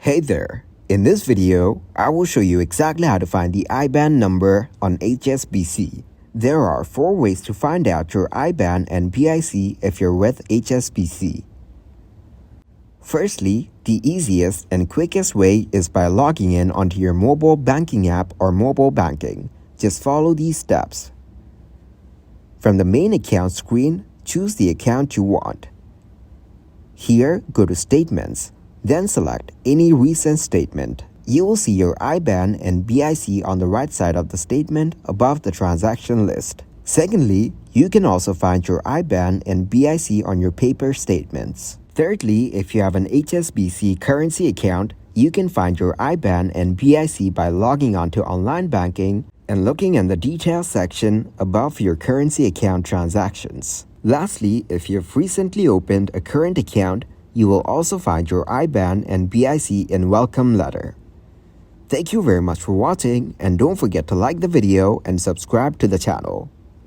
Hey there! In this video, I will show you exactly how to find the IBAN number on HSBC. There are 4 ways to find out your IBAN and BIC if you're with HSBC. Firstly, the easiest and quickest way is by logging in onto your mobile banking app or mobile banking. Just follow these steps. From the main account screen, choose the account you want. Here, go to Statements. Then select any recent statement. You will see your IBAN and BIC on the right side of the statement above the transaction list. Secondly, you can also find your IBAN and BIC on your paper statements. Thirdly, if you have an HSBC currency account, you can find your IBAN and BIC by logging on to online banking and looking in the details section above your currency account transactions. Lastly, if you've recently opened a current account, you will also find your IBAN and BIC in Welcome Letter. Thank you very much for watching, and don't forget to like the video and subscribe to the channel.